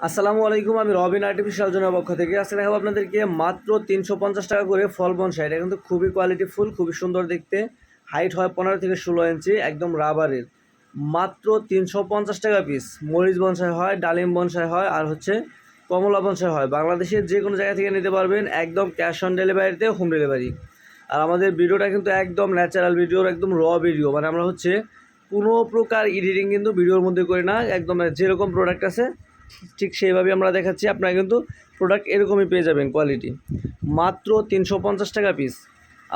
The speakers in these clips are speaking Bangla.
আসসালামু আলাইকুম। আমি রবিন আর্টিফিশিয়াল জোনের পক্ষ থেকে আজকে দেখাবো আপনাদেরকে মাত্র 350 টাকা করে ফল বনসাই। এটা কিন্তু খুবই কোয়ালিটিফুল, খুবই সুন্দর দেখতে। হাইট হয় 15 থেকে 16 ইঞ্চি, একদম রাবারের। মাত্র 350 টাকা পিস। মরিচ বনসাই হয়, ডালিম বনসাই হয়, আর হচ্ছে কমলা বনসাই হয়। বাংলাদেশের যে কোনো জায়গা থেকে নিতে পারবেন, একদম ক্যাশ অন ডেলিভারিতে, হোম ডেলিভারি। আর আমাদের ভিডিওটা কিন্তু একদম ন্যাচারাল ভিডিও, একদম র ভিডিও। মানে আমরা হচ্ছে কোনো প্রকার এডিটিং কিন্তু ভিডিওর মধ্যে করি না। একদম যেরকম প্রোডাক্ট আছে ঠিক সেইভাবে আমরা দেখাচ্ছি। আপনারা কিন্তু প্রোডাক্ট এরকমই পেয়ে যাবেন কোয়ালিটি। মাত্র 350 টাকা পিস।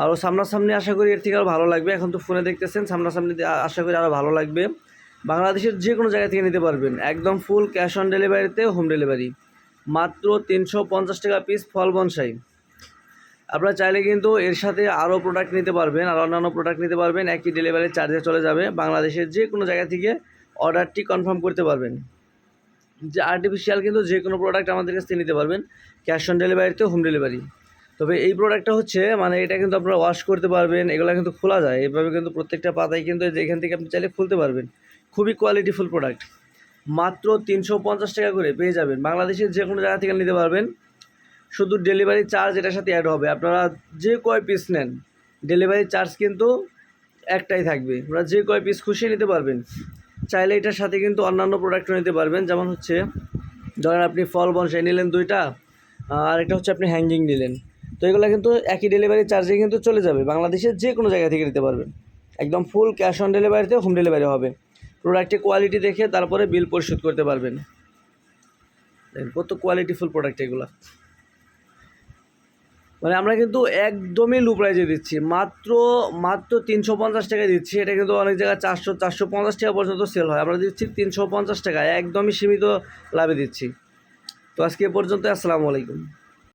আরও সামনাসামনি আশা করি এর থেকে আরও ভালো লাগবে। এখন তো ফোনে দেখতেছেন, সামনাসামনি আশা করি আরও ভালো লাগবে। বাংলাদেশের যে কোনো জায়গা থেকে নিতে পারবেন, একদম ফুল ক্যাশ অন ডেলিভারিতে, হোম ডেলিভারি। মাত্র 350 টাকা পিস ফল বনসাই। আপনারা চাইলে কিন্তু এর সাথে আরও প্রোডাক্ট নিতে পারবেন, আর অন্যান্য প্রোডাক্ট নিতে পারবেন। একই ডেলিভারি চার্জে চলে যাবে। বাংলাদেশের যে কোনো জায়গা থেকে অর্ডারটি কনফার্ম করতে পারবেন। যে আর্টিফিশিয়াল কিন্তু যে কোনো প্রোডাক্ট আমাদের কাছ থেকে নিতে পারবেন, ক্যাশ অন ডেলিভারিতে, হোম ডেলিভারি। তবে এই প্রোডাক্টটা হচ্ছে মানে এটা কিন্তু আপনারা ওয়াশ করতে পারবেন, এগুলো কিন্তু খোলা যায় এভাবে, কিন্তু প্রত্যেকটা পাতায় কিন্তু যেখান থেকে আপনি চাইলে খুলতে পারবেন। খুবই কোয়ালিটিফুল প্রোডাক্ট। মাত্র 350 টাকা করে পেয়ে যাবেন। বাংলাদেশের যে কোনো জায়গা থেকে নিতে পারবেন। শুধু ডেলিভারি চার্জ এটার সাথে অ্যাড হবে। আপনারা যে কয় পিস নেন, ডেলিভারি চার্জ কিন্তু একটাই থাকবে। আপনারা যে কয় পিস খুশি নিতে পারবেন। চাইলে এটার সাথে কিন্তু অন্যান্য প্রোডাক্টও নিতে পারবেন। যেমন হচ্ছে ধরেন আপনি ফল বনসাই নিলেন 2টা, আর একটা হচ্ছে আপনি হ্যাঙ্গিং নিলেন। তো এগুলো কিন্তু একই ডেলিভারি চার্জে কিন্তু চলে যাবে। বাংলাদেশের যে কোনো জায়গা থেকে নিতে পারবেন। একদম ফুল ক্যাশ অন ডেলিভারিতে, হোম ডেলিভারি হবে। প্রোডাক্টের কোয়ালিটি দেখে তারপরে বিল পরিশোধ করতে পারবেন। দেখেন কত কোয়ালিটিফুল প্রোডাক্ট এগুলো। মানে আমরা কিন্তু একদমই লো প্রাইজে দিচ্ছি। মাত্র মাত্র 350 টাকায় দিচ্ছি। এটা কিন্তু অনেক জায়গায় 400-450 টাকা পর্যন্ত সেল হয়। আমরা দিচ্ছি 350 টাকায়, একদমই সীমিত লাভে দিচ্ছি। তো আজকে এ পর্যন্ত। আসসালামু আলাইকুম।